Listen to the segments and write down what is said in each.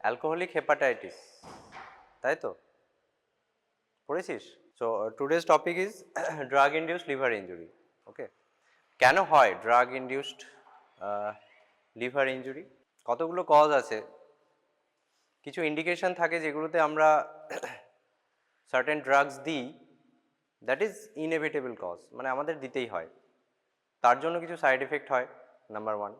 Alcoholic hepatitis, তাই তো পড়েছিস? So today's topic is drug induced liver injury. Okay, কেন হয় ড্রাগ ইনডিউসড লিভার ইঞ্জুরি? কতগুলো কজ আছে, কিছু ইন্ডিকেশন থাকে যেগুলোতে আমরা সার্টেন ড্রাগস দিই, দ্যাট ইজ ইনএভিটেবল কজ, মানে আমাদের দিতেই হয়, তার জন্য কিছু সাইড এফেক্ট হয়, নাম্বার ওয়ান।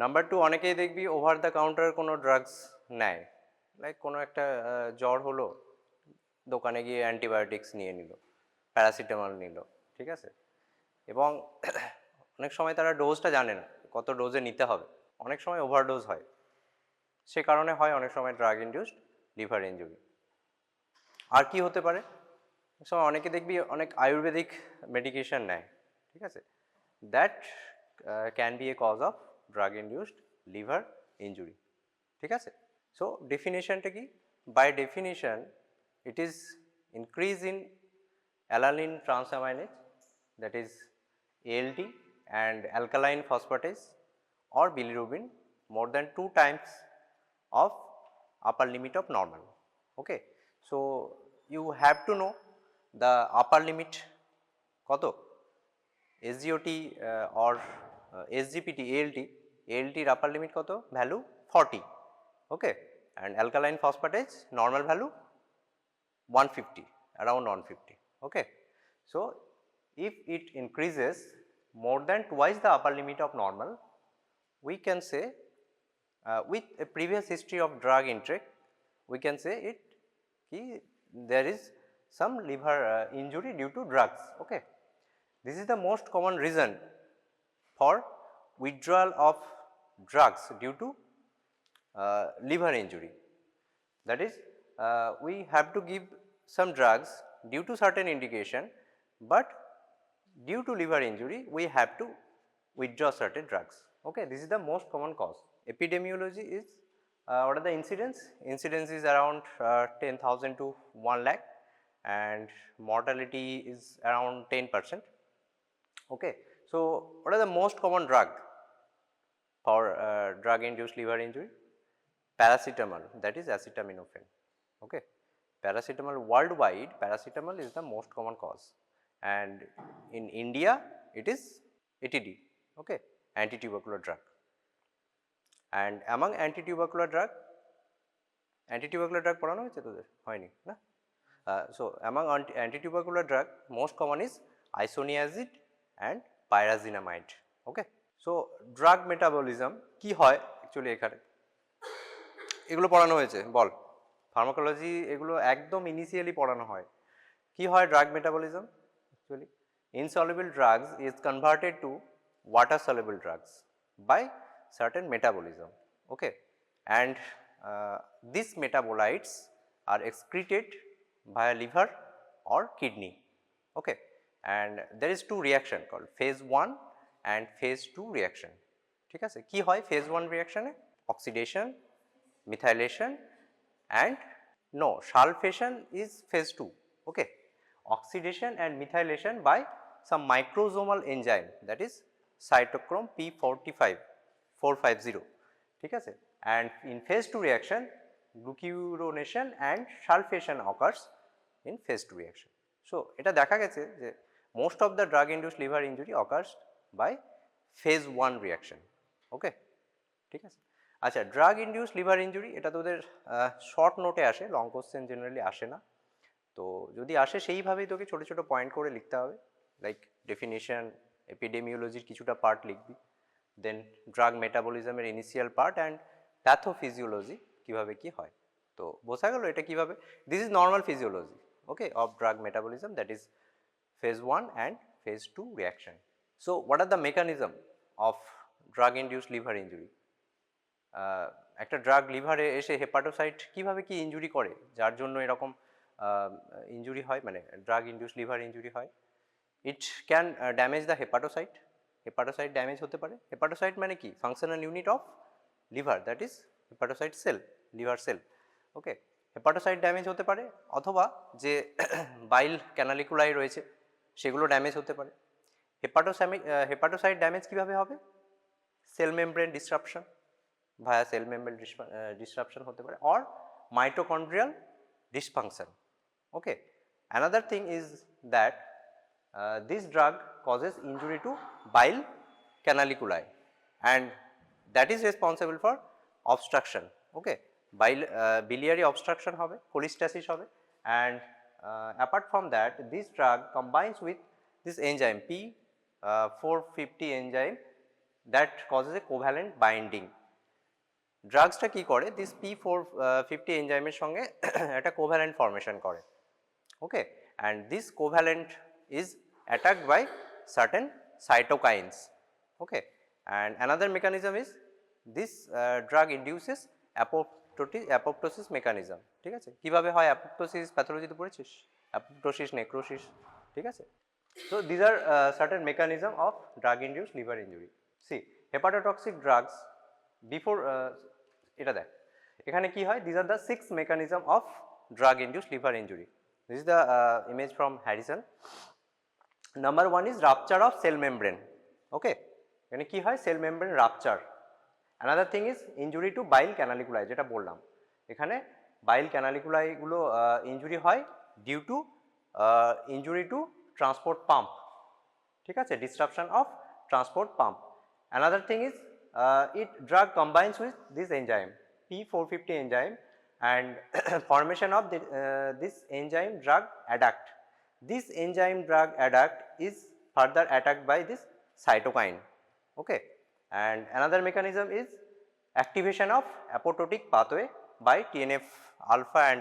নাম্বার টু, অনেকেই দেখবি ওভার দ্য কাউন্টার কোনো ড্রাগস নেয়, লাইক কোনো একটা জ্বর হলো, দোকানে গিয়ে অ্যান্টিবায়োটিক্স নিয়ে নিল, প্যারাসিটামল নিল, ঠিক আছে, এবং অনেক সময় তারা ডোজটা জানে না কত ডোজে নিতে হবে, অনেক সময় ওভারডোজ হয়, সে কারণে হয় অনেক সময় ড্রাগ ইনডিউসড লিভার ইনজুরি। আর কি হতে পারে? সময় অনেকে দেখবি অনেক আয়ুর্বেদিক মেডিকেশন নেয়, ঠিক আছে, that can be a cause of drug induced liver injury, ঠিক আছে। সো ডেফিনেশনটা কি? By definition it is increase in alanine transaminase, that is ALT, and alkaline phosphatase or bilirubin more than 2 times of upper limit of normal. Okay, so you have to know the upper limit koto SGOT or SGPT ALT এর upper limit koto value 40, okay, and alkaline phosphatase normal value 150, around 150, okay. So if it increases more than twice the upper limit of normal, we can say with a previous history of drug intake, we can say it there is some liver injury due to drugs, okay. This is the most common reason for withdrawal of drugs due to liver injury, that is we have to give some drugs due to certain indication, but due to liver injury we have to withdraw certain drugs, okay. This is the most common cause. Epidemiology is what are the incidence? Incidence is around 10,000 to 1 lakh, and mortality is around 10%, okay. So what are the most common drug for drug induced liver injury? Paracetamol, that is acetaminophen, okay. Paracetamol worldwide, paracetamol is the most common cause, and in India it is ATD, okay, anti-tubercular drug. And among anti-tubercular drug পড়ানো হয়েছে তোদের? হয়নি না? So among anti-tubercular drug most common is isoniazid and pyrazinamide, okay. So drug metabolism কি হয় actually এখানে, এগুলো পড়ানো হয়েছে বল? ফার্মাকোলজি এগুলো একদম ইনিশিয়ালি পড়ানো হয়। কি হয় drug metabolism? Actually insoluble drugs is converted to water soluble drugs by certain metabolism, okay, and these metabolites are excreted via liver or kidney, okay, and there is two reaction called phase 1 and phase 2 reaction, ঠিক আছে। কি হয় phase 1 reaction-এ? Oxidation, methylation and no, sulfation is phase 2, okay. Oxidation and methylation by some microsomal enzyme, that is cytochrome P450, ঠিক আছে, and in phase 2 reaction glucuronation and sulfation occurs in phase 2 reaction. So এটা দেখা গেছে যে most of the drug induced liver injury occurs by phase 1 reaction, okay, ঠিক আছে। আচ্ছা, drug induced liver injury এটা তোদের শর্ট নোটে আসে, লং কোশ্চেন জেনারেলি আসে না, তো যদি আসে সেইভাবেই তোকে ছোটো ছোটো পয়েন্ট করে লিখতে হবে, লাইক ডেফিনিশন, এপিডেমিওলজির কিছুটা পার্ট লিখবি, দেন ড্রাগ মেটাবলিজমের ইনিশিয়াল পার্ট অ্যান্ড প্যাথোফিজিওলজি কীভাবে কী হয়, তো বোঝা গেল এটা কীভাবে। This is normal physiology, okay, of drug metabolism, that is phase 1 and phase 2 reaction. So what are the mechanism of drug induced liver injury? একটা ড্রাগ লিভারে এসে হেপাটোসাইট কীভাবে কি ইনজুরি করে যার জন্য এরকম ইনজুরি হয়, মানে ড্রাগ ইনডিউসড লিভার ইনজুরি হয়? It can damage the hepatocyte, hepatocyte damage হতে পারে। হেপাটোসাইট মানে কি? Functional unit of liver, that is hepatocyte cell, liver cell, okay. Hepatocyte damage হতে পারে, অথবা যে বাইল ক্যানালিকুলাই রয়েছে সেগুলো ড্যামেজ হতে পারে। হেপাটোসাইট ড্যামেজ কীভাবে হবে? Cell membrane disruption, via cell membrane disruption hote pare or mitochondrial dysfunction. Okay. Another thing is that this drug causes injury to bile canaliculi and that is responsible for obstruction. Okay. Biliary obstruction hobe, cholestasis hobe, and apart from that this drug combines with this enzyme P450 enzyme that causes a covalent binding. ড্রাগসটা কি করে this P450 এনজাইমের সঙ্গে একটা covalent formation করে okay and this covalent is attacked by certain cytokines okay and another mechanism is this drug induces apoptosis mechanism ঠিক আছে কীভাবে হয় অ্যাপোপ্টোসিস প্যাথোলজিতে পড়েছিস অ্যাপোপ্টোসিস নেক্রোসিস ঠিক আছে so this are certain mechanism of drug induced liver injury see hepatotoxic drugs before এটা দেখ এখানে কি হয় this are the 6 mechanism of drug induced liver injury this is the image from Harrison number 1 is rupture of cell membrane okay এখানে কি হয় cell membrane rupture another thing is injury to bile canaliculi যেটা বললাম এখানে bile ক্যানালিকুলাইগুলো injury হয় due to injury to transport pump ঠিক আছে disruption of transport pump another thing is it drug combines with this enzyme P450 enzyme and formation of this enzyme drug adduct. This enzyme drug adduct is further attacked by this cytokine okay and another mechanism is activation of apoptotic pathway by TNF alpha and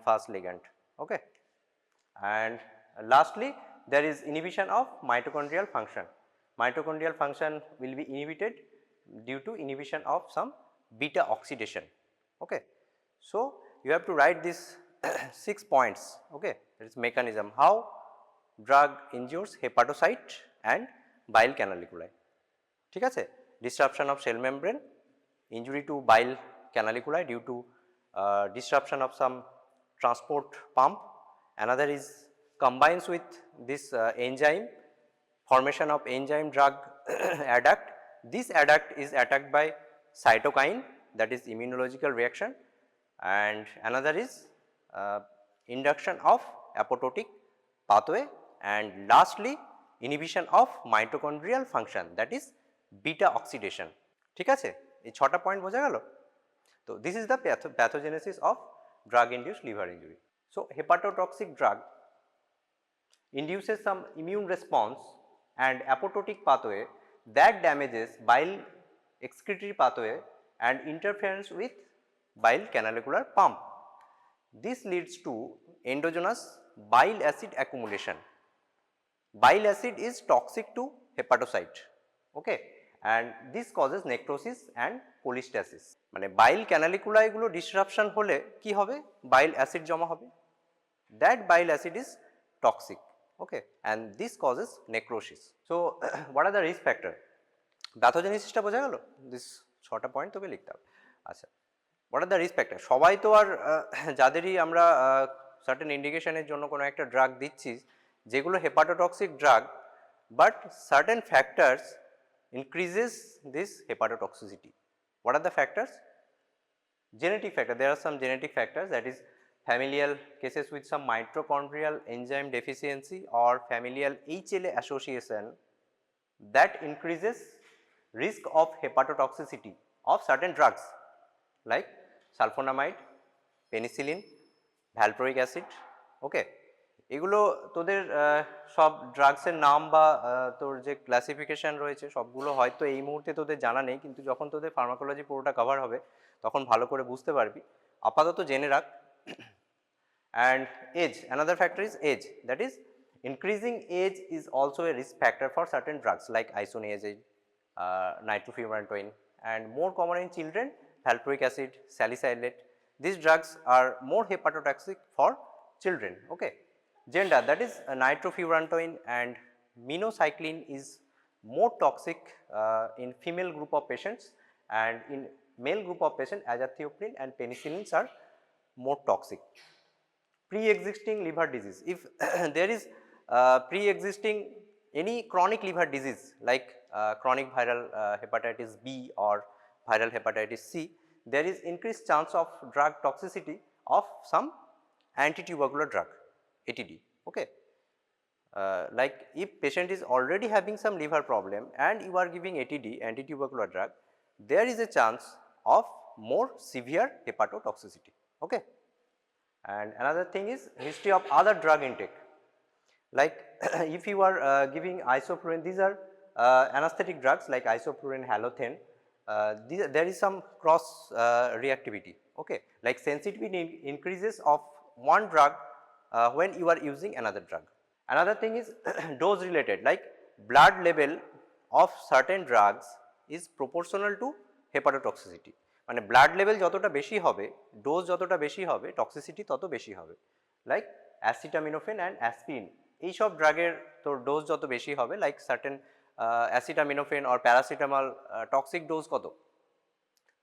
fast ligand okay and lastly there is inhibition of mitochondrial function. Mitochondrial function will be inhibited due to inhibition of some beta oxidation okay so you have to write these 6 points okay that is mechanism how drug injures hepatocyte and bile canaliculi ঠিক আছে disruption of cell membrane injury to bile canaliculi due to disruption of some transport pump another is combines with this enzyme formation of enzyme drug adduct. This adduct is attacked by cytokine that is immunological reaction and another is induction of apoptotic pathway and lastly inhibition of mitochondrial function that is beta oxidation ঠিক আছে এই 6টা point বোঝা গেল তো this is the pathogenesis of drug induced liver injury. So hepatotoxic drug induces some immune response and apoptotic pathway that damages bile excretory pathway and interference with bile canalicular pump. This leads to endogenous bile acid accumulation. Bile acid is toxic to hepatocyte okay and this causes necrosis and cholestasis. মানে bile canaliculi গুলো disruption হলে কি হবে bile acid জমা হবে that bile acid is toxic okay and this causes necrosis. So what are the risk factor pathogenesis টা বোঝা গেল this 6টা পয়েন্ট তোকে লিখতে হবে আচ্ছা what are the risk factor সবাই তো আর যাদেরই আমরা certain indication এর জন্য কোনো একটা ড্রাগ দিচ্ছি যেগুলো hepatotoxic drug but certain factors increases this hepatotoxicity. What are the factors? Genetic factor there are some genetic factors that is familial cases with some mitochondrial enzyme deficiency or familial HLA association that increases risk of hepatotoxicity of certain drugs like sulfonamide, penicillin, valproic acid okay এগুলো তোদের সব ড্রাগসের নাম বা তোর যে classification রয়েছে সবগুলো হয়তো এই মুহূর্তে তোদের জানা নেই কিন্তু যখন তোদের ফার্মাকোলজি পুরোটা কভার হবে তখন ভালো করে বুঝতে পারবি আপাতত জেনে রাখ and age another factor is age that is increasing age is also a risk factor for certain drugs like isoniazid nitrofurantoin and more common in children valproic acid salicylate these drugs are more hepatotoxic for children okay gender that is nitrofurantoin and minocycline is more toxic in female group of patients and in male group of patients azathioprine and penicillins are more toxic. Pre-existing liver disease if there is pre-existing any chronic liver disease like chronic viral hepatitis B or viral hepatitis C, there is increased chance of drug toxicity of some antitubercular drug, ATD. Okay. Like if patient is already having some liver problem and you are giving ATD, antitubercular drug, there is a chance of more severe hepatotoxicity. Okay. And another thing is history of other drug intake. Like if you are giving isoflurane, these are anesthetic drugs like isoflurane, halothane, there is some cross reactivity. Okay. Like sensitivity increases of one drug when you are using another drug. Another thing is dose related, like blood level of certain drugs is proportional to hepatotoxicity. মানে blood level যতটা বেশি হবে, dose যতটা বেশি হবে, toxicity তত বেশি হবে। লাইক অ্যাসিটামিনোফেন অ্যান্ড অ্যাসপিরিন, এইসব ড্রাগের তোর ডোজ যত বেশি হবে, like certain acetaminophen or paracetamol toxic dose কত?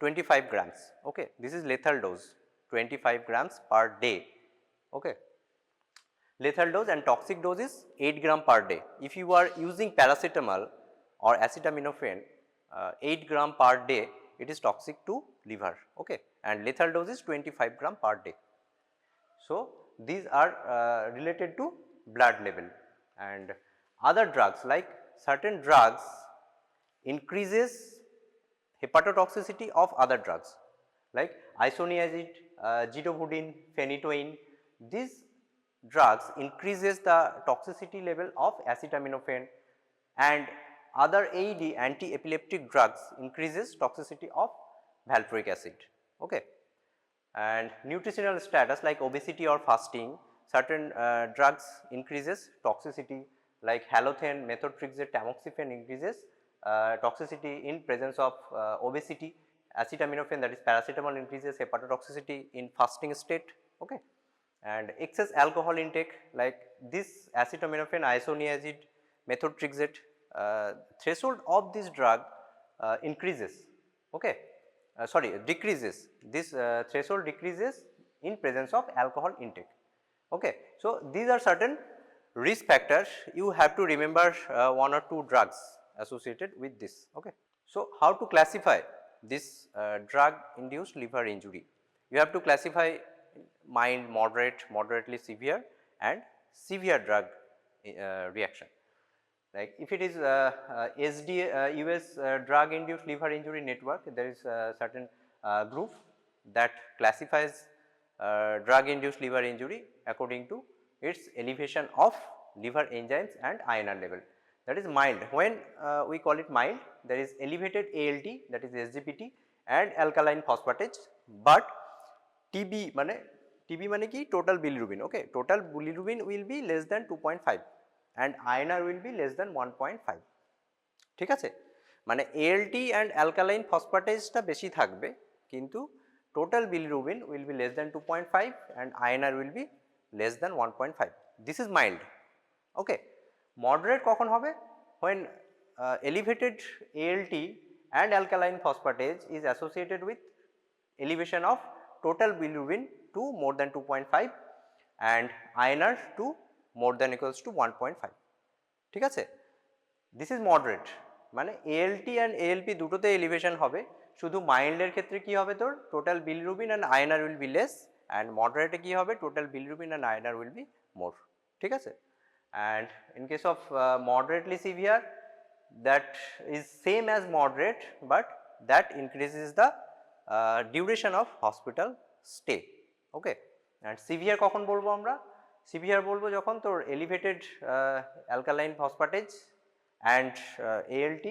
25 grams. Okay, this is lethal dose, 25 grams per day. Okay, lethal dose, and toxic dose is 8 gram per day. If you are using paracetamol or acetaminophen 8 gram per day, it is toxic to liver. Okay, and lethal dose is 25 gram per day. So these are related to blood level. And other drugs, like certain drugs increases hepatotoxicity of other drugs, like isoniazid, zidovudine, phenytoin. These drugs increases the toxicity level of acetaminophen, and other AED, anti-epileptic drugs, increases toxicity of valproic acid. Okay. And nutritional status, like obesity or fasting, certain drugs increases toxicity, like halothane, methotrexate, tamoxifen increases toxicity in presence of obesity. Acetaminophen, that is paracetamol, increases hepatotoxicity in fasting state. Okay. And excess alcohol intake, like this acetaminophen, isoniazid, methotrexate, threshold of this drug increases. Okay. Decreases. This threshold decreases in presence of alcohol intake. Okay. So these are certain risk factors. You have to remember one or two drugs associated with this. Okay. So how to classify this drug induced liver injury? You have to classify mild, moderate, moderately severe, and severe drug reaction. Like if it is SD, US drug induced liver injury network, there is a certain group that classifies drug induced liver injury according to its elevation of liver enzymes and INR level. That is mild. When we call it mild, there is elevated ALT, that is SGPT, and alkaline phosphatase, but TB মানে কি total bilirubin. Okay, total bilirubin will be less than 2.5 and INR will be less than 1.5. ঠিক আছে, মানে ALT and alkaline phosphatase টা বেশি থাকবে, কিন্তু total bilirubin will be less than 2.5 and INR will be less than 1.5. This is mild. Okay. Moderate কখন হবে? When elevated ALT and alkaline phosphatase is associated with elevation of total bilirubin to more than 2.5 and INR to more than equals to 1.5. ঠিক আছে, this is moderate, মানে ALT and ALP দুটোতে elevation হবে, শুধু mild এর ক্ষেত্রে কি হবে তোর total bilirubin and INR will be less, and moderate এ কি হবে total bilirubin and INR will be more. ঠিক আছে, and in case of moderately severe, that is same as moderate, but that increases the duration of hospital stay. Okay. And severe কখন বলবো আমরা? Severe বলবো যখন তোর elevated alkaline phosphatase and ALT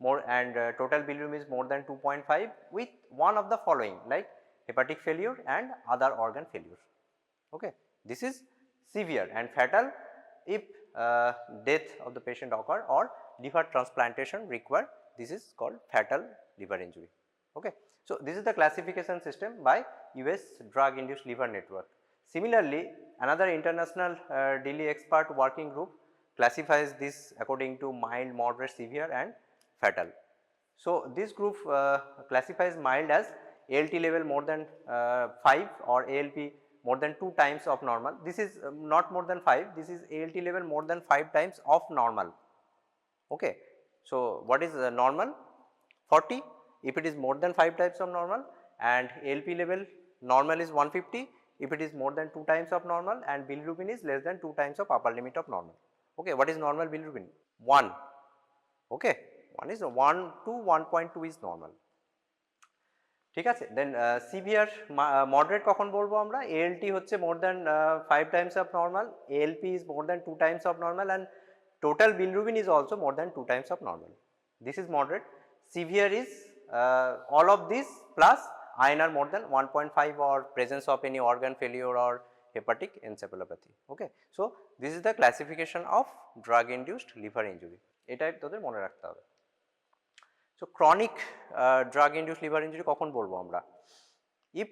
more and total bilirubin is more than 2.5 with one of the following, like hepatic failure and other organ failure. Okay. This is severe and fatal if death of the patient occur or liver transplantation require. This is called fatal liver injury. Okay. So this is the classification system by US drug induced liver network. Similarly, another international DILI expert working group classifies this according to mild, moderate, severe and fatal. So this group classifies mild as ALT level more than 5 or ALP more than 2 times of normal. This is not more than 5, this is ALT level more than 5 times of normal. Okay. So what is normal? 40 if it is more than 5 types of normal, and ALP level normal is 150 if it is more than 2 times of normal, and bilirubin is less than 2 times of upper limit of normal. Okay, what is normal bilirubin? 1. Okay, 1 is 1 to 1.2 is normal. ঠিক আছে, দেন severe moderate কখন বলবো আমরা? ALT হচ্ছে মোর than 5 times of normal, ALP is more than 2 times of normal, and total bilirubin is also more than 2 times of normal. This is moderate. Severe is all of this plus INR more than 1.5 or presence of any organ failure or hepatic encephalopathy. Okay, so this is the classification of drug induced liver injury. এটাই তোদের মনে রাখতে হবে। So chronic drug induced liver injury কখন বলবো আমরা? If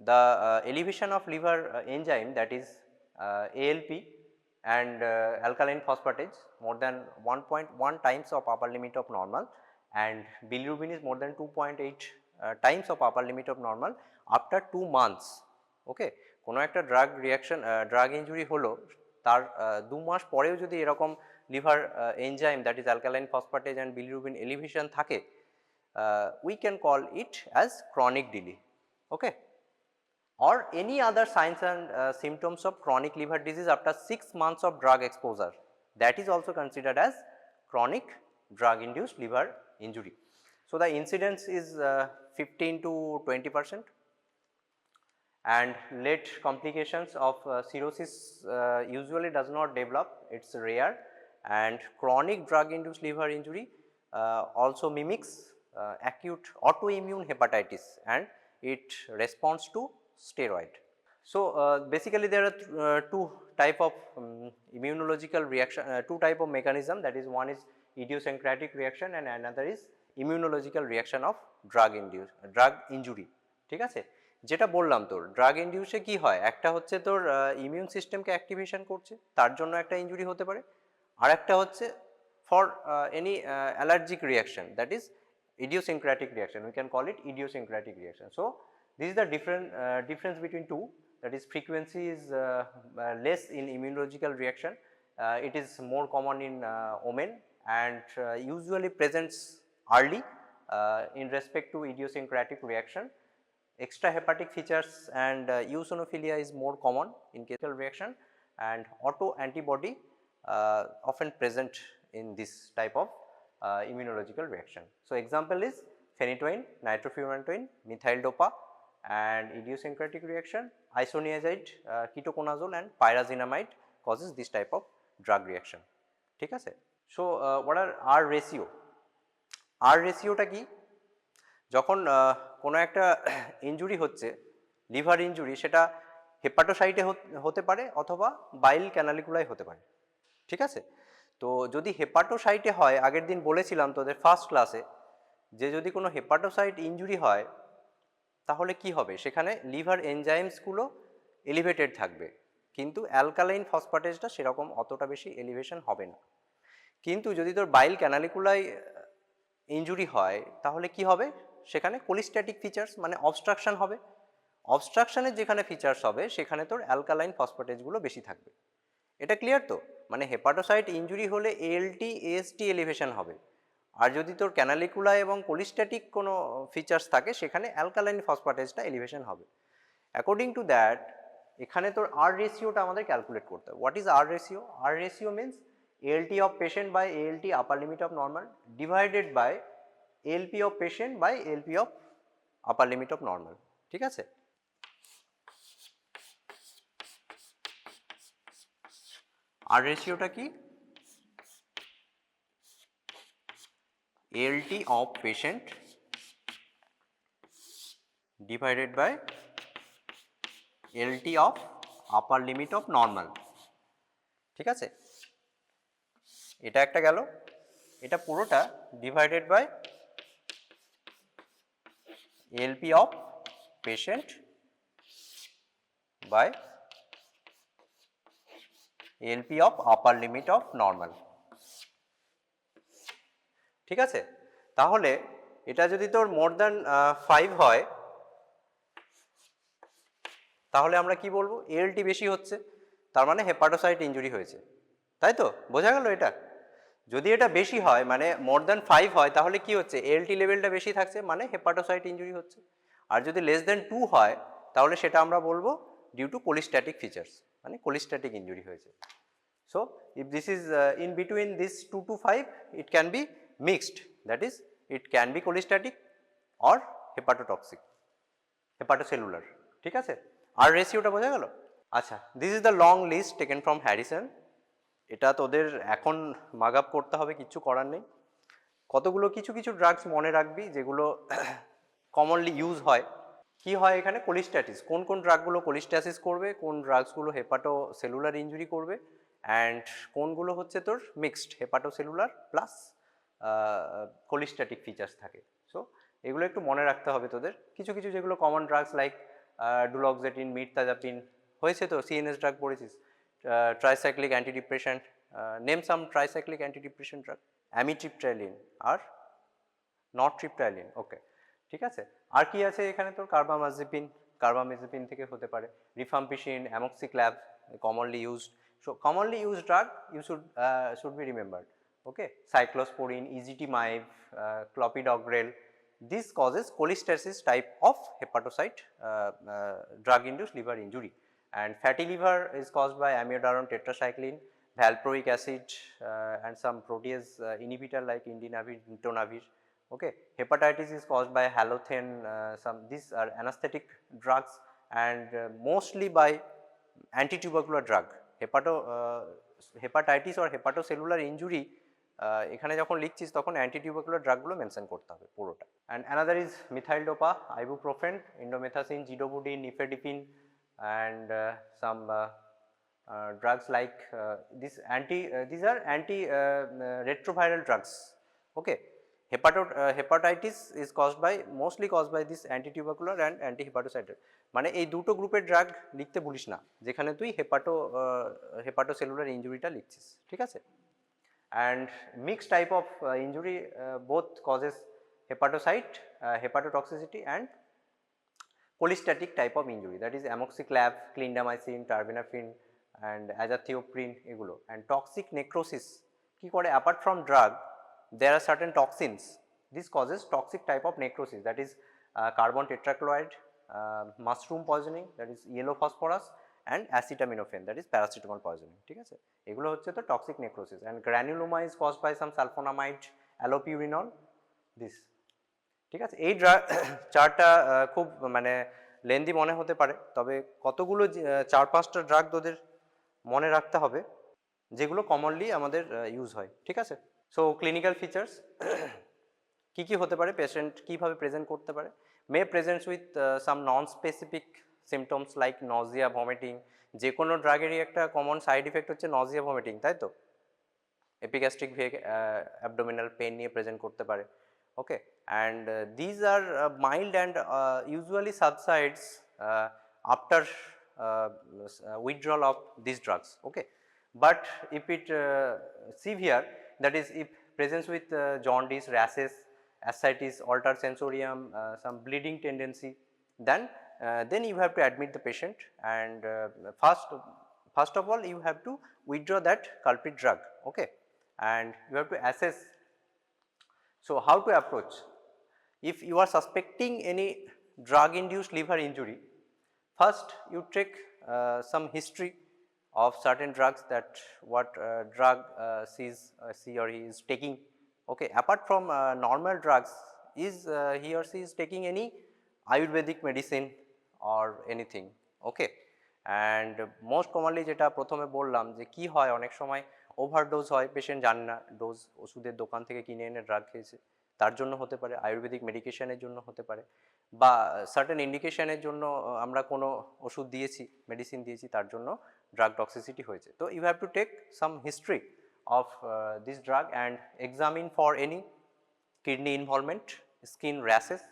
the elevation of liver enzyme, that is ALP and alkaline phosphatase more than 1.1 times of upper limit of normal, and bilirubin is more than 2.8 times of upper limit of normal after 2 months. Okay, কোনো একটা drug reaction drug injury হলো, তার 2 মাস পরেও যদি এরকম liver enzyme that is alkaline phosphatase and bilirubin elevation থাকে, we can call it as chronic DILI. Okay, or any other signs and symptoms of chronic liver disease after 6 months of drug exposure, that is also considered as chronic drug induced liver injury. So the incidence is 15 to 20%, and late complications of cirrhosis usually does not develop, it is rare, and chronic drug induced liver injury also mimics acute autoimmune hepatitis, and it responds to steroid. So basically there are two type of immunological reaction, two type of mechanism, that is one is idiosyncratic reaction and another is immunological reaction of drug injury. ঠিক আছে, যেটা বললাম তোর drug ইনডিউসে কি হয়, একটা হচ্ছে তোর ইমিউন সিস্টেমকে অ্যাক্টিভেশন করছে, তার জন্য একটা ইনজুরি হতে পারে, আর একটা হচ্ছে for any allergic reaction, that is idiosyncratic reaction, we can call it idiosyncratic reaction. So this is the difference between two, that is frequency is less in immunological reaction, it is more common in women, and usually presents early in respect to idiosyncratic reaction. Extrahepatic features and eosinophilia is more common in chemical reaction, and auto antibody often present in this type of immunological reaction. So example is phenytoin, nitrofurantoin, methyl dopa, and idiosyncratic reaction isoniazide, ketoconazole and pyrazinamide causes this type of drug reaction. ঠিক আছে, so what are R ratio? R ratio টা কি? যখন কোনো একটা injury হচ্ছে, liver injury, সেটা হেপাটোসাইটে হতে পারে অথবা বাইল ক্যানালিকুলায় হতে পারে। ঠিক আছে, তো যদি হেপাটোসাইটে হয়, আগের দিন বলেছিলাম তোদের ফার্স্ট ক্লাসে যে যদি কোনো হেপাটোসাইট ইনজুরি হয় তাহলে কি হবে, সেখানে লিভার এনজাইমসগুলো এলিভেটেড থাকবে, কিন্তু অ্যালকালাইন ফসফেটেজটা সেরকম অতটা বেশি এলিভেশন হবে না। কিন্তু যদি তোর বাইল ক্যানালিকুলায় ইনজুরি হয় তাহলে কি হবে, সেখানে কোলিস্ট্যাটিক ফিচার্স মানে অবস্ট্রাকশন হবে, অবস্ট্রাকশনের যেখানে ফিচার্স হবে সেখানে তোর অ্যালকালাইন ফসফেটেজগুলো বেশি থাকবে। এটা ক্লিয়ার তো? মানে হেপাটোসাইট ইনজুরি হলে ALT AST এলিভেশন হবে, আর যদি তোর ক্যানালিকুলা এবং কোলিস্ট্যাটিক কোনো ফিচার্স থাকে সেখানে অ্যালকালাইন ফসফেটেজটা এলিভেশন হবে। অ্যাকর্ডিং টু দ্যাট এখানে তোর R রেশিওটা আমাদের ক্যালকুলেট করতে হবে। What is R ratio? R ratio means ALT of patient by ALT upper limit of normal divided by ALP of patient by ALP of upper limit of normal. ঠিক আছে, R রেশিওটা কি? ALT of patient divided by ALT of upper limit of normal. ঠিক আছে, এটা একটা গেল, এটা পুরোটা divided by ALP of patient by ALP of upper limit of normal. ঠিক আছে, তাহলে এটা যদি তোর মোর দ্যান 5 হয় তাহলে আমরা কি বলবো, ALT বেশি হচ্ছে, তার মানে হেপাটোসাইট ইনজুরি হয়েছে, তাই তো? বোঝা গেল এটা? যদি এটা বেশি হয় মানে মোর দ্যান 5 হয় তাহলে কি হচ্ছে এলটি লেভেলটা বেশি থাকছে মানে হেপাটোসাইট ইনজুরি হচ্ছে, আর যদি লেস দ্যান 2 হয় তাহলে সেটা আমরা বলবো ডিউ টু কোলিস্ট্যাটিক ফিচার্স মানে কোলিস্ট্যাটিক ইনজুরি হয়েছে। So, if this is in between this 2 to 5 it can be mixed, that is it can be cholestatic or hepatotoxic, hepatocellular, ঠিক আছে। আর রেশিওটা বোঝা গেল। আচ্ছা, this is the long list taken from Harrison, এটা তোদের এখন মাগ আপ করতে হবে, কিচ্ছু করার নেই। কতগুলো কিছু কিছু ড্রাগস মনে রাখবি যেগুলো কমনলি ইউজ হয়। কি হয় এখানে কোলিস্ট্যাটিস, কোন কোন ড্রাগগুলো কোলিস্ট্যাসিস করবে, কোন ড্রাগসগুলো হেপাটো সেলুলার ইঞ্জুরি করবে, অ্যান্ড কোনগুলো হচ্ছে তোর mixed hepatocellular plus cholestatic features থাকে। সো এগুলো একটু মনে রাখতে হবে তোদের। কিছু কিছু যেগুলো common drugs like duloxetine, mirtazapine, হয়েছে তো সিএনএস ড্রাগ পড়েছিস, tricyclic antidepression, name some tricyclic antidepression drug, amitriptyline আর নট্রিপটাইলিন, ওকে ঠিক আছে। আর কি আছে এখানে তোর কার্বামাজিপিন, কার্বামেজিপিন থেকে হতে পারে, rifampicin, অ্যামোক্সিক্ল্যাভ, commonly used. So commonly used drug you should be remembered, okay, cyclosporin, ezetimibe, clopidogrel. This causes cholestasis type of hepatocyte drug induced liver injury, and fatty liver is caused by amiodarone tetracycline, valproic acid, and some protease inhibitor like indinavir, ritonavir. Okay, hepatitis is caused by halothane, these are anesthetic drugs, and mostly by anti-tubercular drug. Hepatitis or hepatocellular injury এখানে যখন লিখছিস তখন antitubercular ড্রাগগুলো mention করতে হবে পুরোটা। And another is methyl dopa, ibuprofen, indomethacin, zidovudine, nifedipine, and some drugs like these are anti retroviral drugs. Okay, hepatitis is mostly caused by this anti-tubercular and anti-hepatocytic, মানে এই দুটো গ্রুপের ড্রাগ লিখতে ভুলিস না যেখানে তুই হেপাটোসেলুলার ইনজুরিটা লিখছিস, ঠিক আছে। And mixed type of injury both causes hepatocyte, hepatotoxicity and cholestatic type of injury, that is amoxiclav, clindamycin, terbinafine and azathioprine এগুলো। and toxic necrosis কি করে, apart from drug there are certain toxins, this causes toxic type of necrosis, that is carbon tetrachloride, mushroom poisoning, that is yellow phosphorus, and acetaminophen, that is paracetamol poisoning, ঠিক আছে। এগুলো হচ্ছে তো toxic necrosis, and granuloma is caused by some sulfonamide, allopurinol, this, ঠিক আছে। এই চারটা খুব মানে লেন্দি মনে হতে পারে, তবে কতগুলো 4-5টা ড্রাগ তোদের মনে রাখতে হবে যেগুলো কমনলি আমাদের ইউজ হয়, ঠিক আছে। সো ক্লিনিক্যাল ফিচার্স কি কি হতে পারে, পেশেন্ট কীভাবে প্রেজেন্ট করতে পারে, may presents with some non specific symptoms like nausea, vomiting. যে কোনো ড্রাগেরই একটা কমন সাইড ইফেক্ট হচ্ছে নজিয়া, ভমিটিং, তাই তো। এপিগ্যাস্ট্রিক ভেগ, অ্যাবডোমিনাল পেন নিয়ে প্রেজেন্ট করতে পারে, okay. And these are mild and usually subsides after withdrawal of these drugs, okay. But if it severe, that is if presence with jaundice, rashes, ascites, altered sensorium, some bleeding tendency, then you have to admit the patient, and first of all you have to withdraw that culprit drug, okay, and you have to assess. So how to approach? If you are suspecting any drug induced liver injury, first you take some history of certain drugs, that what drug she or he is taking, okay. Apart from normal drugs, is he or she is taking any ayurvedic medicine or anything, okay. And most commonly যেটা প্রথমে বললাম যে কি হয়, অনেক সময় overdose হয়, patient জানে না, ডোজ ওষুধের দোকান থেকে কিনে এনে ড্রাগ খেয়েছে, তার জন্য হতে পারে, আয়ুর্বেদিক মেডিকেশনের জন্য হতে পারে, বা সার্টেন ইন্ডিকেশনের জন্য আমরা কোনো ওষুধ দিয়েছি, মেডিসিন দিয়েছি, তার জন্য ড্রাগ টক্সিসিটি হয়েছে। তো you have to take some history of this drug and examine for any kidney involvement, skin rashes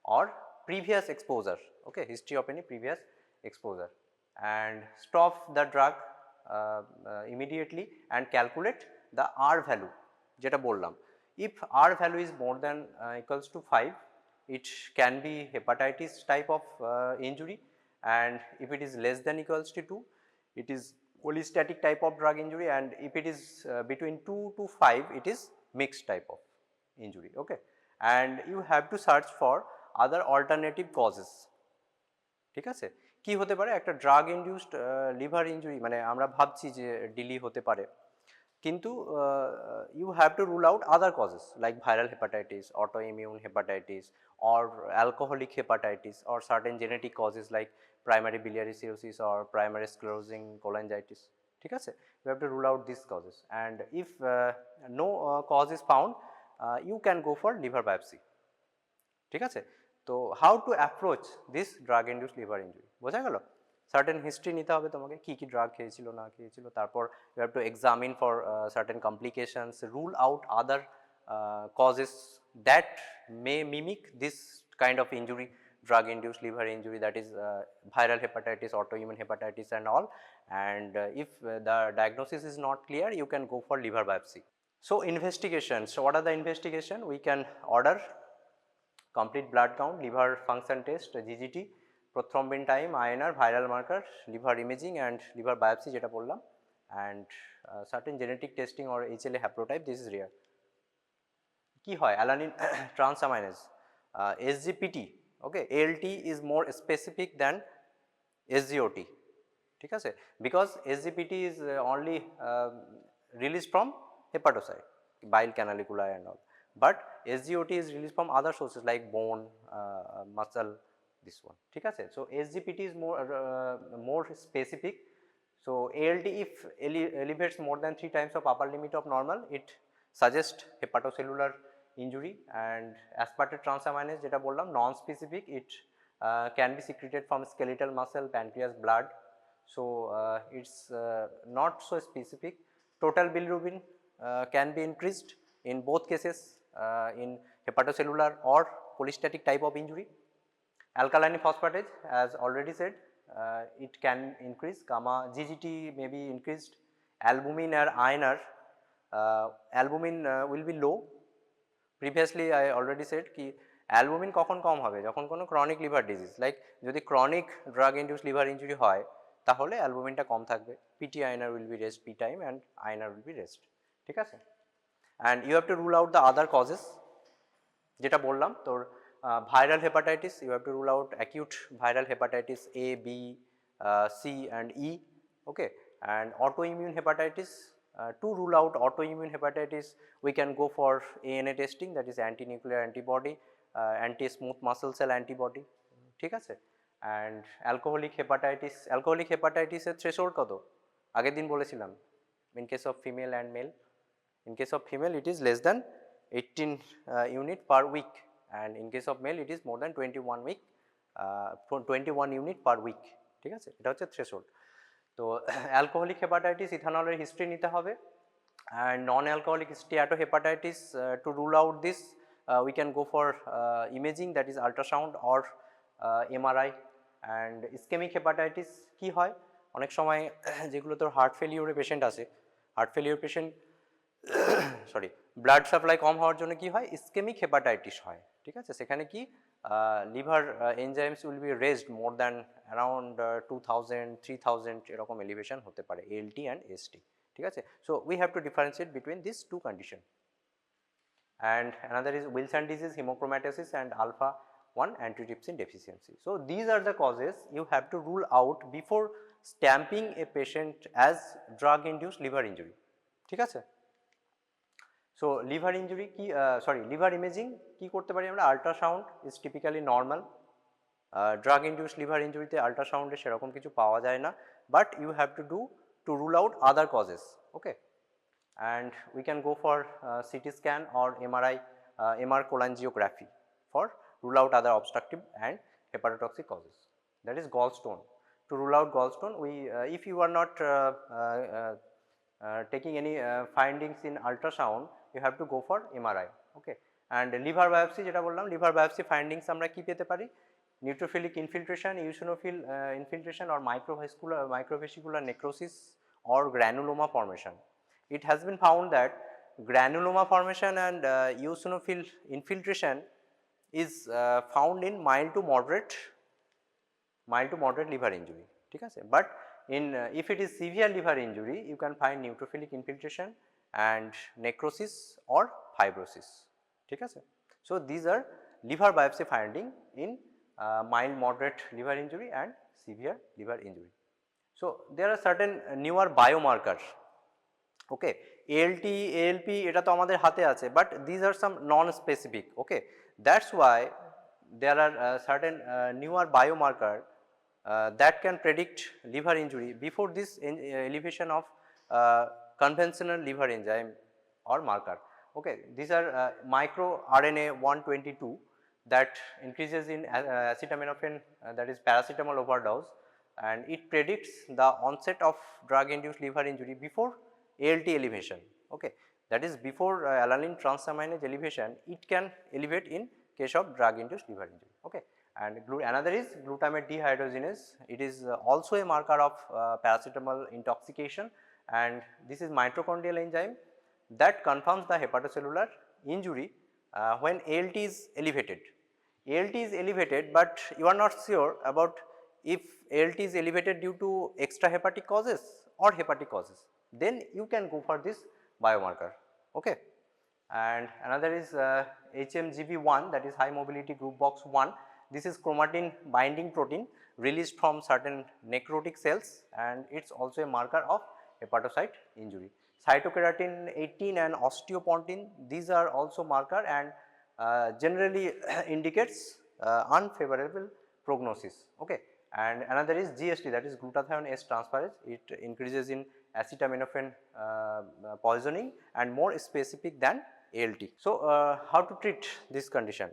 or previous exposure, okay, history of any previous exposure, and stop the drug immediately and calculate the R value যেটা বললাম। If R value is more than equals to 5, it can be hepatitis type of injury, and if it is less than equals to 2, it is cholestatic type of drug injury, and if it is between 2 to 5 it is mixed type of injury. Okay. And you have to search for other alternative causes. ঠিক আছে, কি হতে পারে একটা drug induced liver injury, মানে আমরা ভাবছি যে ডিলি হতে পারে, কিন্তু you have to rule out other causes like viral hepatitis, autoimmune hepatitis, or alcoholic hepatitis, or certain genetic causes like primary biliary cirrhosis or primary sclerosing cholangitis. ঠিক আছে, you have to rule out these causes, and if no cause is found, you can go for liver biopsy. ঠিক আছে, তো how to approach this drug induced liver injury বোঝা গেল। Certain history নিতে হবে তোমাকে, কী কী ড্রাগ খেয়েছিল না খেয়েছিল, তারপর you have to examine for certain complications, rule out other causes that may mimic this kind of injury, drug induced liver injury, that is viral hepatitis, autoimmune hepatitis and all, and if the diagnosis is not clear, you can go for liver biopsy. So investigations, so what are the investigation? We can order complete blood count, liver function test, GGT, prothrombin time, INR, viral marker, liver imaging and liver biopsy যেটা বললাম, and certain genetic testing or HLA haplotype, this is rare. কি হয় alanine transaminase, SGPT, okay, ALT is more specific than SGOT, ঠিক আছে, because SGPT is only released from hepatocyte, bile canaliculi and all, but SGOT is released from other sources like bone, muscle, this one, ঠিক আছে. So SGPT is more specific. So ALT if elevates more than 3 times of upper limit of normal, it suggests hepatocellular injury, and aspartate transaminase যেটা বললাম non specific, it can be secreted from skeletal muscle, pancreas, blood, so it's not so specific. Total bilirubin can be increased in both cases, in hepatocellular or cholestatic type of injury. Alkaline phosphatase, as already said, it can increase, gamma GGT may be increased, albumin or INR, albumin will be low. Previously I already said ki albumin কখন কম হবে, যখন কোনো chronic liver disease, like যদি chronic drug induced liver injury হয় তাহলে অ্যালবুমিনটা কম থাকবে, PT INR will be raised, P time and INR will be raised, ঠিক আছে। and you have to rule out the other causes যেটা বললাম তোর viral hepatitis, you have to rule out acute viral hepatitis A, B, C and E, okay, and autoimmune hepatitis, to rule out autoimmune hepatitis we can go for ANA testing, that is anti-nuclear antibody, anti-smooth muscle cell antibody, ঠিক আছে। and alcoholic hepatitis এর threshold কত আগের দিন বলেছিলাম, in case of female and male, in case of female it is less than 18 unit per week, and in case of male it is more than 21 unit per week, ঠিক আছে, এটা হচ্ছে threshold। তো alcoholic hepatitis ইথানলের history নিতে হবে, and non alcoholic steatohepatitis, to rule out this we can go for imaging, that is ultrasound or MRI, and ischemic hepatitis কি হয় অনেক সময় যেগুলো তোর হার্ট ফেলিওরের পেশেন্ট আছে, heart failure patient sorry blood supply কম হওয়ার জন্য কি হয় ইসকেমিক হেপাটাইটিস হয়, ঠিক আছে, সেখানে কি liver enzymes will be raised more than around 2000 3000 এরকম এলিভেশন হতে পারে ALT অ্যান্ড ST, ঠিক আছে। So we have to differentiate between this two condition, and another is Wilson disease, hemochromatosis and alpha 1 antitrypsin deficiency. So these are the causes you have to rule out before stamping a patient as drug induced liver injury, ঠিক আছে। So liver injury কি liver imaging কি করতে পারি আমরা, ultrasound is typically normal, drug induced liver injury তে ultrasound এ সেরকম কিছু পাওয়া যায় না, but you have to do to rule out other causes, okay, and we can go for CT scan or MRI, MR cholangiography for rule out other obstructive and hepatotoxic causes, that is gallstone. To rule out gallstone, we if you are not taking any findings in ultrasound, you have to go for MRI, okay, and liver biopsy যেটা বললাম, liver biopsy findings আমরা কি পেতে পারি, neutrophilic infiltration, eosinophil infiltration or microvesicular necrosis or granuloma formation. It has been found that granuloma formation and eosinophil infiltration is found in mild to moderate liver injury, ঠিক আছে, but in if it is severe liver injury, you can find neutrophilic infiltration and necrosis or fibrosis. ঠিক আছে? So, these are liver biopsy finding in mild moderate liver injury and severe liver injury. So, there are certain newer biomarkers. Okay, ALT, ALP এটা তো আমাদের হাতে আছে, but these are some non-specific. Okay, that's why there are certain newer biomarker that can predict liver injury before this elevation of conventional liver enzyme or marker. Okay, these are microRNA 122 that increases in acetaminophen, that is paracetamol overdose, and it predicts the onset of drug induced liver injury before ALT elevation. Okay, that is before alanine transaminase elevation, it can elevate in case of drug induced liver injury. Okay, and another is glutamate dehydrogenase. It is also a marker of paracetamol intoxication, and this is mitochondrial enzyme that confirms the hepatocellular injury when ALT is elevated. ALT is elevated, but you are not sure about if ALT is elevated due to extrahepatic causes or hepatic causes, then you can go for this biomarker. Okay. And another is HMGB1, that is high mobility group box 1. This is chromatin binding protein released from certain necrotic cells, and it is also a marker of hepatocyte injury. Cytokeratin 18 and osteopontin, these are also marker and generally indicates unfavorable prognosis. Okay. And another is GST, that is glutathione S transferase. It increases in acetaminophen poisoning and more specific than ALT. So, how to treat this condition?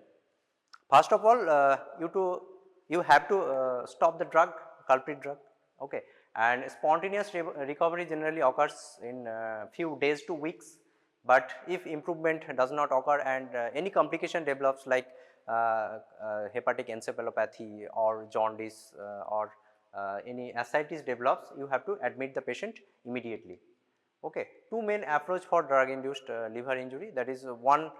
First of all, you have to stop the drug, culprit drug. Okay. And spontaneous recovery generally occurs in few days to weeks, but if improvement does not occur and any complication develops like hepatic encephalopathy or jaundice or any ascites develops, you have to admit the patient immediately. Okay. Two main approach for drug induced liver injury, that is one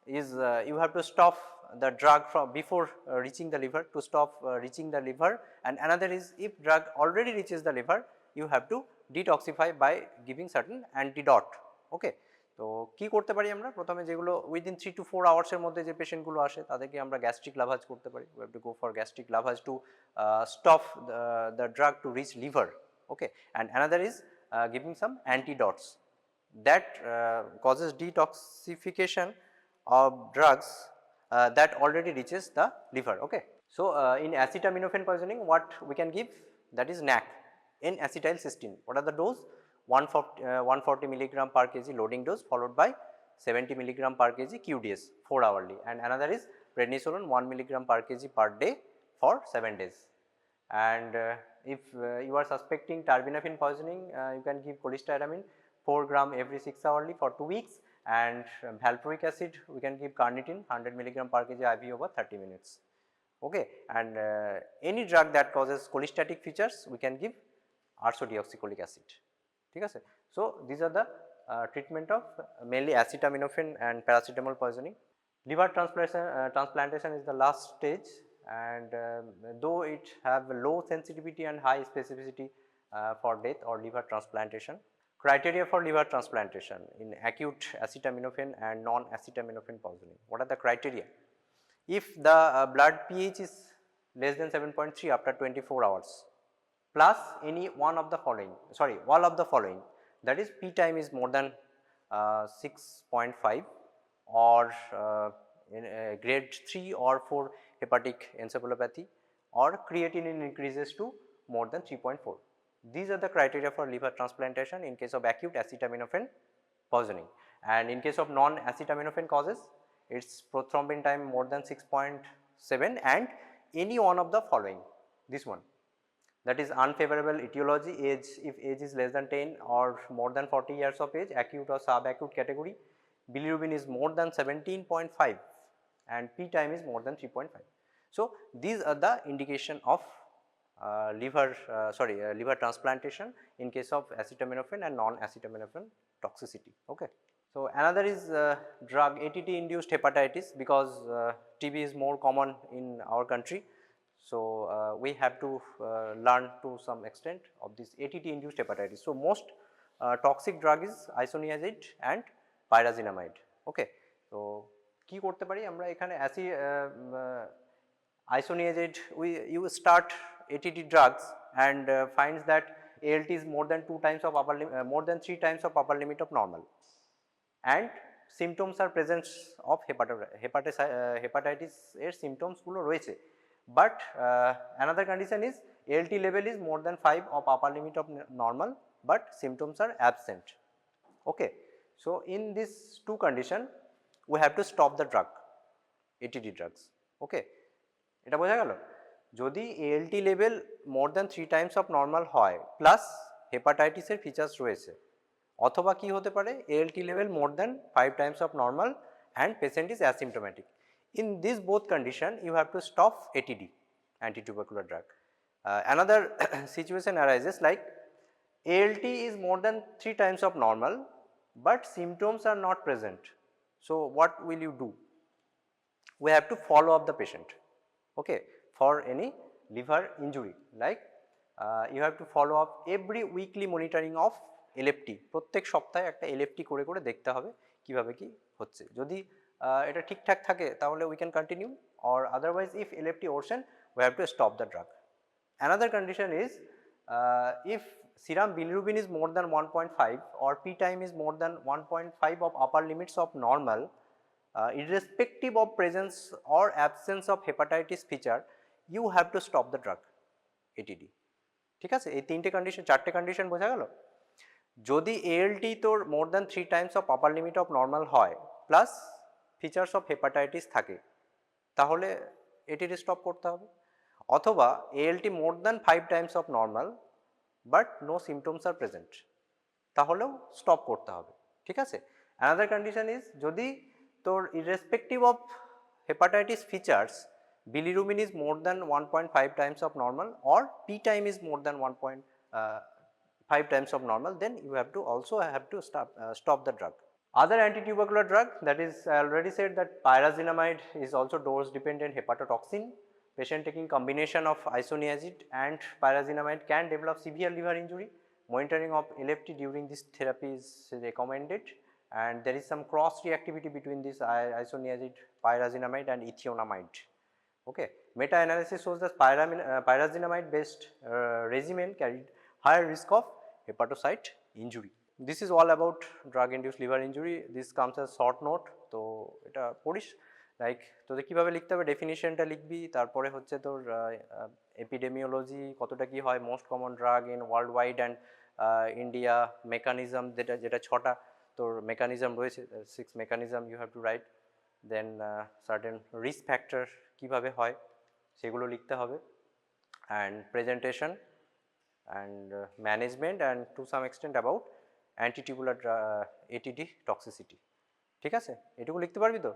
is you have to stop the drug from before reaching the liver, to stop reaching the liver, and another is if drug already reaches the liver, you have to detoxify by giving certain antidote. Okay. তো কি করতে পারি আমরা প্রথমে, যেগুলো within 3 to 4 hours এর মধ্যে যে পেশেন্টগুলো আসে তাদেরকে আমরা গ্যাস্ট্রিক লাভাজ করতে পারি। We have to go for gastric lavage to stop the drug to reach liver. Okay. And another is giving some antidotes that causes detoxification of drugs that already reaches the liver. Okay. So, in acetaminophen poisoning, what we can give, that is NAC, N-acetylcysteine. What are the dose? 140 milligram per kg loading dose followed by 70 milligram per kg QDS 4 hourly, and another is prednisolone 1 milligram per kg per day for 7 days. And if you are suspecting terbinafine poisoning, you can give cholestyramine 4 gram every 6 hourly for 2 weeks, and valproic acid we can give carnitine 100 milligram per kg IV over 30 minutes. Okay. And any drug that causes cholestatic features, we can give ursodeoxycholic acid. ঠিক আছে? So, these are the treatment of mainly acetaminophen and paracetamol poisoning. Liver transplantation is the last stage, and though it have low sensitivity and high specificity for death or liver transplantation. Criteria for liver transplantation in acute acetaminophen and non-acetaminophen poisoning. What are the criteria? If the blood pH is less than 7.3 after 24 hours, plus any one of the following, all of the following, that is P time is more than 6.5 or in grade 3 or 4 hepatic encephalopathy, or creatinine increases to more than 3.4. These are the criteria for liver transplantation in case of acute acetaminophen poisoning. And in case of non-acetaminophen causes, its prothrombin time more than 6.7 and any one of the following, this one, that is unfavorable etiology, age, if age is less than 10 or more than 40 years of age, acute or subacute category, bilirubin is more than 17.5 and P time is more than 3.5. So, these are the indication of liver transplantation in case of acetaminophen and non-acetaminophen toxicity. Okay. So, another is drug ATT induced hepatitis, because TB is more common in our country. So, we have to learn to some extent of this ATT induced hepatitis. So, most toxic drug is isoniazid and pyrazinamide. Okay. So, কি করতে পারি আমরা এখানে isoniazid you start ATT drugs and finds that ALT is more than 2 times of more than 3 times of upper limit of normal, and symptoms are presence of hepatitis এর symptoms গুলো রয়েছে, but another condition is ALT level is more than 5 of upper limit of normal, but symptoms are absent. Okay. So, in these two condition we have to stop the drug, ATT drugs. Okay. এটা বোঝা গেল? যদি ALT level more than 3 times of normal হয় plus হেপাটাইটিসের features রয়েছে, অথবা কি হতে পারে ALT level more than 5 times of normal and patient is asymptomatic. In these both condition you have to stop ATD, anti-tubercular drug. Another situation arises like ALT is more than 3 times of normal but symptoms are not present. So, what will you do? We have to follow up the patient, okay, for any liver injury, like you have to follow up every weekly monitoring of LFT. প্রত্যেক সপ্তাহে একটা LFT করে করে দেখতে হবে কিভাবে কি হচ্ছে। যদি এটা ঠিকঠাক থাকে তাহলে we can continue, or otherwise if LFT worsen we have to stop the drug. Another condition is if serum bilirubin is more than 1.5 or P time is more than 1.5 of upper limits of normal, irrespective of presence or absence of hepatitis feature, you have to stop the drug ATD. ঠিক আছে, এই তিনটে condition, চারটে condition বোঝা গেল। যদি ALT তোর more than 3 times of upper limit of normal হয় প্লাস ফিচার্স অফ হেপাটাইটিস থাকে তাহলে ATD স্টপ করতে হবে, অথবা ALT more than 5 times of normal but no symptoms are present তাহলেও স্টপ করতে হবে। ঠিক আছে। অ্যানাদার কন্ডিশন ইজ যদি তোর irrespective of hepatitis features bilirubin is more than 1.5 times of normal or P time is more than 1.5 times of normal, then you have to also stop the drug. Other anti-tubercular drug, that is I already said that pyrazinamide is also dose dependent hepatotoxin. Patient taking combination of isoniazid and pyrazinamide can develop severe liver injury. Monitoring of LFT during this therapy is recommended, and there is some cross reactivity between this isoniazid, pyrazinamide and ethionamide. Okay. Meta-analysis shows that pyrazinamide based regimen carried higher risk of hepatocyte injury. This is all about drug induced liver injury. This comes as short note. তো এটা পড়িস, like তোদের কীভাবে লিখতে হবে ডেফিনিশনটা লিখবি, তারপরে হচ্ছে তোর এপিডেমিওলজি কতটা কী হয়, most common drug in world wide and India, mechanism যেটা ছটা তোর মেকানিজম রয়েছে, 6 mechanism you have to write, then certain risk factor কীভাবে হয় সেগুলো লিখতে হবে, and presentation and management and to some extent about antitubercular ATD toxicity. ঠিক আছে, এটুকু লিখতে পারবি তো?